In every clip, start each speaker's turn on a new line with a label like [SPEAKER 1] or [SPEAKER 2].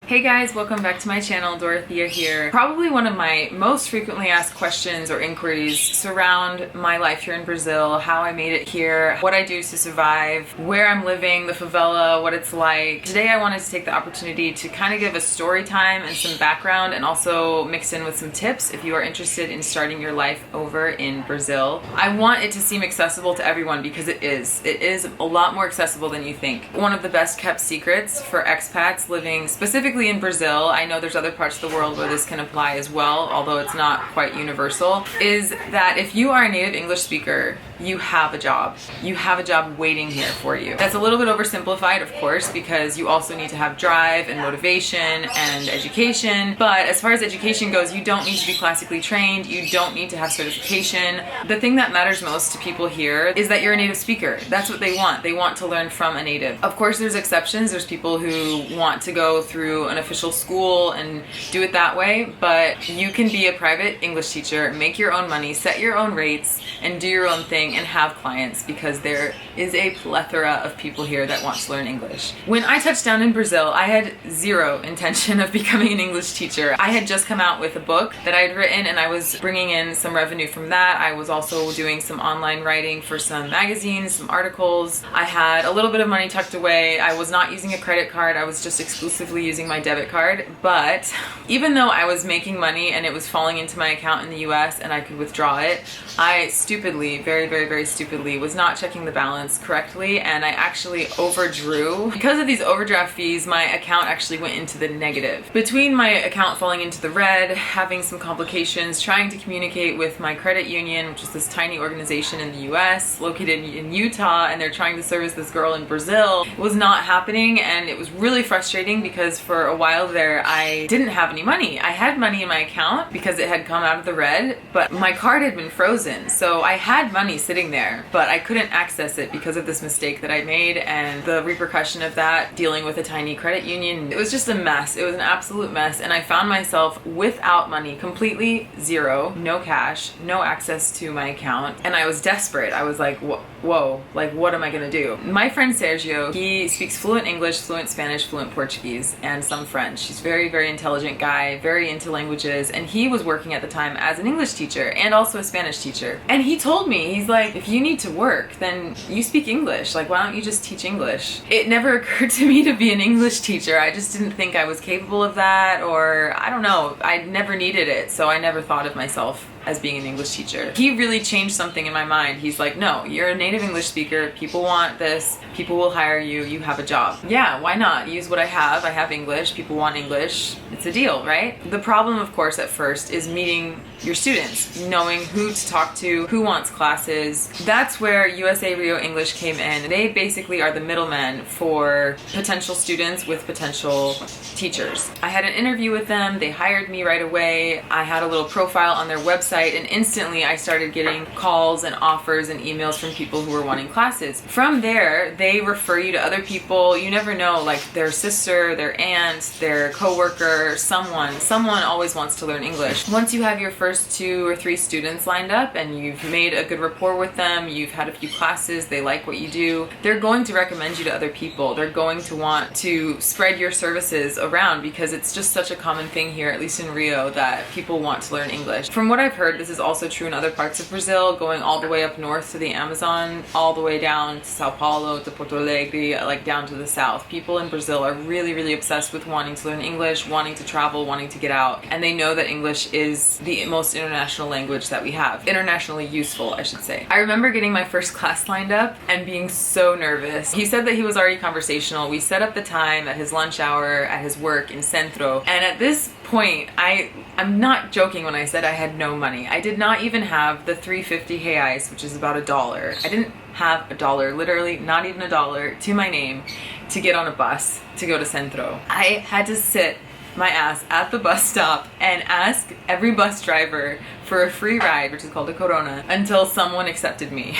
[SPEAKER 1] Hey guys, welcome back to my channel. Dorothea here. Probably one of my most frequently asked questions or inquiries surround my life here in Brazil, how I made it here, what I do to survive, where I'm living, the favela, what it's like. Today I wanted to take the opportunity to kind of give a story time and some background and also mix in with some tips if you are interested in starting your life over in Brazil. I want it to seem accessible to everyone because it is. It is a lot more accessible than you think. One of the best kept secrets for expats living specifically in Brazil, I know there's other parts of the world where this can apply as well, although it's not quite universal, is that if you are a native English speaker, you have a job. You have a job waiting here for you. That's a little bit oversimplified, of course, because you also need to have drive and motivation and education. But as far as education goes, you don't need to be classically trained. You don't need to have certification. The thing that matters most to people here is that you're a native speaker. That's what they want. They want to learn from a native. Of course, there's exceptions. There's people who want to go through an official school and do it that way, but you can be a private English teacher, make your own money, set your own rates, and do your own thing and have clients because there is a plethora of people here that want to learn English. When I touched down in Brazil, I had zero intention of becoming an English teacher. I had just come out with a book that I had written and I was bringing in some revenue from that. I was also doing some online writing for some magazines, some articles. I had a little bit of money tucked away. I was not using a credit card. I was just exclusively using my debit card. But even though I was making money and it was falling into my account in the US and I could withdraw it, I stupidly, very stupidly, was not checking the balance correctly, and I actually overdrew. Because of these overdraft fees, my account actually went into the negative. Between my account falling into the red, having some complications, trying to communicate with my credit union, which is this tiny organization in the US located in Utah, and they're trying to service this girl in Brazil, it was not happening, and it was really frustrating because for a while there I didn't have any money. I had money in my account because it had come out of the red, but my card had been frozen, so I had money sitting there, but I couldn't access it because of this mistake that I made and the repercussion of that, dealing with a tiny credit union. It was just a mess. It was an absolute mess, and I found myself without money, completely zero, no cash, no access to my account, and I was desperate. I was like, whoa, like what am I gonna do? My friend Sergio, he speaks fluent English, fluent Spanish, fluent Portuguese, and some French. He's very intelligent guy, very into languages, and he was working at the time as an English teacher and also a Spanish teacher. And he told me, he's like, if you need to work, then you speak English. Like, why don't you just teach English? It never occurred to me to be an English teacher. I just didn't think I was capable of that, or I don't know. I never needed it, so I never thought of myself as being an English teacher. He really changed something in my mind. He's like, no, you're a native English speaker. People want this. People will hire you. You have a job. Yeah, why not? Use what I have. I have English. People want English. It's a deal, right? The problem, of course, at first is meeting your students, knowing who to talk to, who wants classes. That's where USA Rio English came in. They basically are the middlemen for potential students with potential teachers. I had an interview with them. They hired me right away. I had a little profile on their website, and instantly I started getting calls and offers and emails from people who were wanting classes. From there, they refer you to other people. You never know, like their sister, their aunt, their coworker, someone always wants to learn English. Once you have your first 2 or 3 students lined up and you've made a good rapport with them, you've had a few classes, they like what you do, they're going to recommend you to other people. They're going to want to spread your services around because it's just such a common thing here, at least in Rio, that people want to learn English. From what I've heard, this is also true in other parts of Brazil, going all the way up north to the Amazon, all the way down to Sao Paulo, to Porto Alegre, like down to the south. People in Brazil are really obsessed with wanting to learn English, wanting to travel, wanting to get out, and they know that English is the most international language that we have. Internationally useful, I should say. I remember getting my first class lined up and being so nervous. He said that he was already conversational. We set up the time at his lunch hour at his work in Centro, and at this point, I'm not joking when I said I had no money. I did not even have the 350 reais, which is about $1. I didn't have $1, literally not even $1 to my name to get on a bus to go to Centro. I had to sit my ass at the bus stop and ask every bus driver for a free ride, which is called a Corona, until someone accepted me.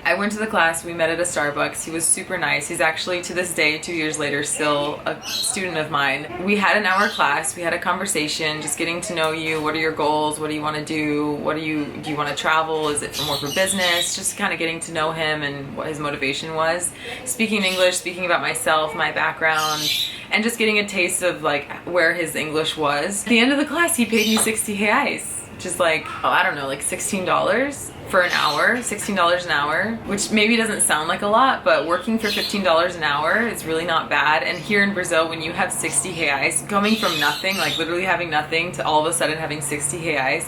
[SPEAKER 1] I went to the class, we met at a Starbucks. He was super nice. He's actually, to this day, 2 years later, still a student of mine. We had an hour class, we had a conversation, just getting to know you. What are your goals? What do you want to do? Do you want to travel? Is it more for business? Just kind of getting to know him and what his motivation was. Speaking English, speaking about myself, my background, and just getting a taste of like where his English was. At the end of the class, he paid me 60 reais, which is like, oh, I don't know, like $16 for an hour, $16 an hour, which maybe doesn't sound like a lot, but working for $15 an hour is really not bad. And here in Brazil, when you have 60 reais, coming from nothing, like literally having nothing, to all of a sudden having 60 reais,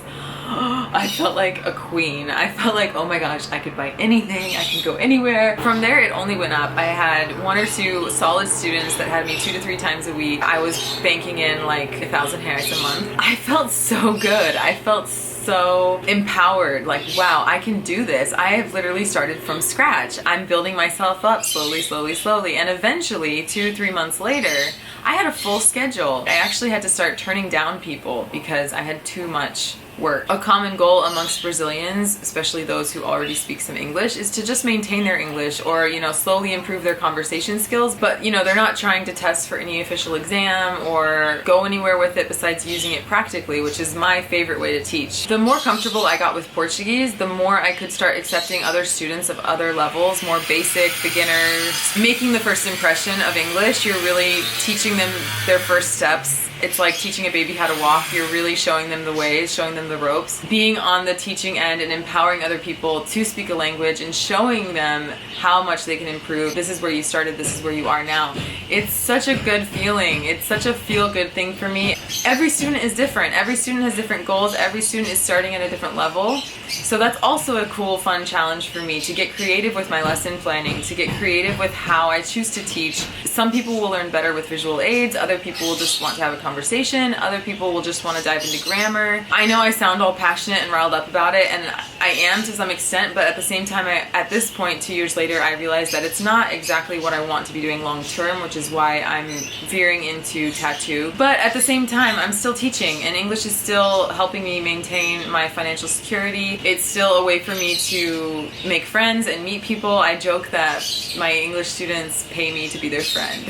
[SPEAKER 1] I felt like a queen. I felt like, oh my gosh, I could buy anything, I can go anywhere. From there, it only went up. I had 1 or 2 solid students that had me 2 to 3 times a week. I was banking in like 1,000 reais a month. I felt so good. I felt so empowered, like, wow, I can do this. I have literally started from scratch. I'm building myself up slowly, slowly, slowly. And eventually, 2-3 months later, I had a full schedule. I actually had to start turning down people because I had too much work. A common goal amongst Brazilians, especially those who already speak some English, is to just maintain their English or, you know, slowly improve their conversation skills. But, you know, they're not trying to test for any official exam or go anywhere with it besides using it practically, which is my favorite way to teach. The more comfortable I got with Portuguese, the more I could start accepting other students of other levels, more basic, beginners. Making the first impression of English, you're really teaching them their first steps. It's like teaching a baby how to walk. You're really showing them the ways, showing them the ropes. Being on the teaching end and empowering other people to speak a language and showing them how much they can improve. This is where you started, this is where you are now. It's such a good feeling. It's such a feel-good thing for me. Every student is different. Every student has different goals. Every student is starting at a different level. So that's also a cool, fun challenge for me, to get creative with my lesson planning, to get creative with how I choose to teach. Some people will learn better with visual aids. Other people will just want to have a conversation. Other people will just want to dive into grammar. I know I sound all passionate and riled up about it, and I am to some extent, but at the same time, at this point, 2 years later, I realized that it's not exactly what I want to be doing long term, which is why I'm veering into tattoo. But at the same time, I'm still teaching, and English is still helping me maintain my financial security. It's still a way for me to make friends and meet people. I joke that my English students pay me to be their friend.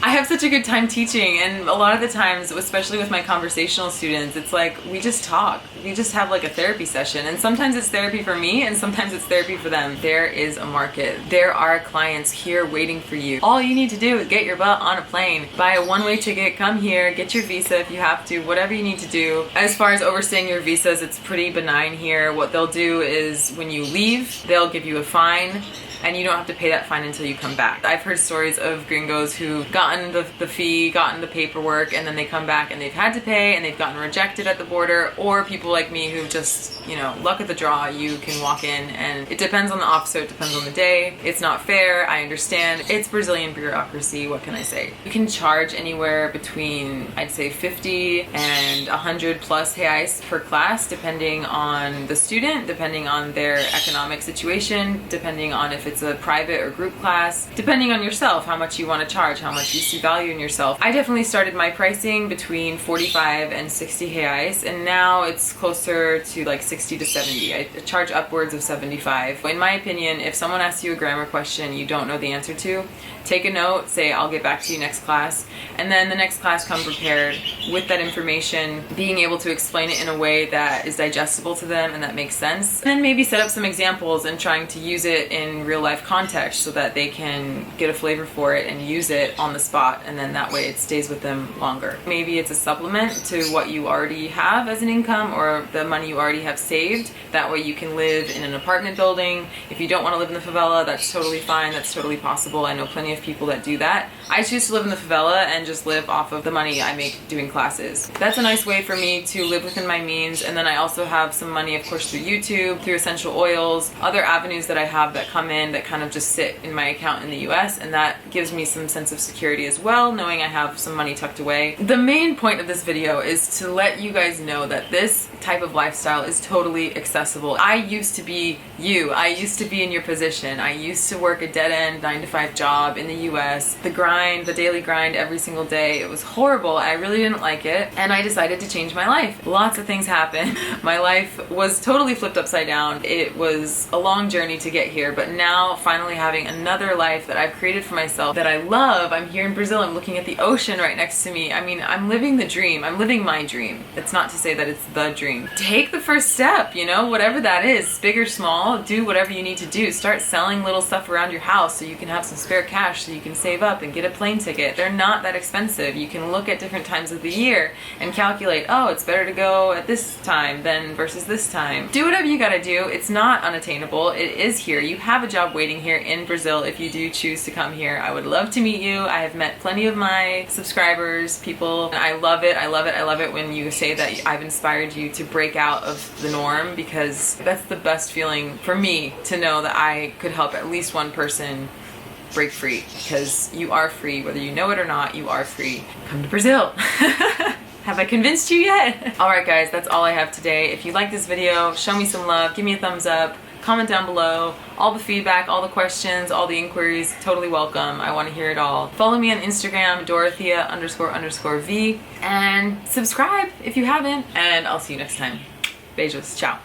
[SPEAKER 1] I have such a good time teaching, and a lot of the times, especially with my conversational students, it's like we just talk. We just have like a therapy session, and sometimes it's therapy for me and sometimes it's therapy for them. There is a market. There are clients here waiting for you. All you need to do is get your butt on a plane, buy a one-way ticket, come here, get your visa if you have to, whatever you need to do. As far as overstaying your visas, it's pretty benign here. What they'll do is when you leave, they'll give you a fine, and you don't have to pay that fine until you come back. I've heard stories of gringos who've gotten the fee, gotten the paperwork, and then they come back and they've had to pay and they've gotten rejected at the border, or people like me who just, you know, luck of the draw, you can walk in, and it depends on the officer, it depends on the day. It's not fair, I understand. It's Brazilian bureaucracy, what can I say? You can charge anywhere between, I'd say 50 and 100 plus reais per class, depending on the student, depending on their economic situation, depending on if it's a private or group class, depending on yourself, how much you want to charge, how much you see value in yourself. I definitely started my pricing between 45 and 60 reais, and now it's closer to like 60 to 70. I charge upwards of 75. In my opinion, if someone asks you a grammar question you don't know the answer to, take a note, say I'll get back to you next class, and then the next class come prepared with that information, being able to explain it in a way that is digestible to them and that makes sense. And then maybe set up some examples and trying to use it in real life context so that they can get a flavor for it and use it on the spot, and then that way it stays with them longer. Maybe it's a supplement to what you already have as an income or the money you already have saved. That way you can live in an apartment building. If you don't want to live in the favela, that's totally fine, that's totally possible. I know plenty of people that do that. I choose to live in the favela and just live off of the money I make doing classes. That's a nice way for me to live within my means, and then I also have some money, of course, through YouTube, through essential oils, other avenues that I have that come in that kind of just sit in my account in the US, and that gives me some sense of security as well, knowing I have some money tucked away. The main point of this video is to let you guys know that this type of lifestyle is totally accessible. I used to be you. I used to be in your position. I used to work a dead-end 9-to-5 job in the US. The grind, the daily grind every single day. It was horrible. I really didn't like it, and I decided to change my life. Lots of things happened. My life was totally flipped upside down. It was a long journey to get here, but now now finally having another life that I've created for myself that I love. I'm here in Brazil. I'm looking at the ocean right next to me. I mean, I'm living the dream. I'm living my dream. It's not to say that it's the dream. Take the first step, you know, whatever that is, big or small, do whatever you need to do. Start selling little stuff around your house so you can have some spare cash so you can save up and get a plane ticket. They're not that expensive. You can look at different times of the year and calculate, oh, it's better to go at this time than versus this time. Do whatever you gotta do. It's not unattainable. It is here. You have a job waiting here in Brazil if you do choose to come here. I would love to meet you. I have met plenty of my subscribers, people, and I love it. I love it. I love it when you say that I've inspired you to break out of the norm, because that's the best feeling for me, to know that I could help at least one person break free, because you are free. Whether you know it or not, you are free. Come to Brazil. Have I convinced you yet? Alright guys, that's all I have today. If you like this video, show me some love, give me a thumbs up, comment down below. All the feedback, all the questions, all the inquiries, totally welcome. I want to hear it all. Follow me on Instagram, Dorothea__V, and subscribe if you haven't, and I'll see you next time. Beijos. Ciao.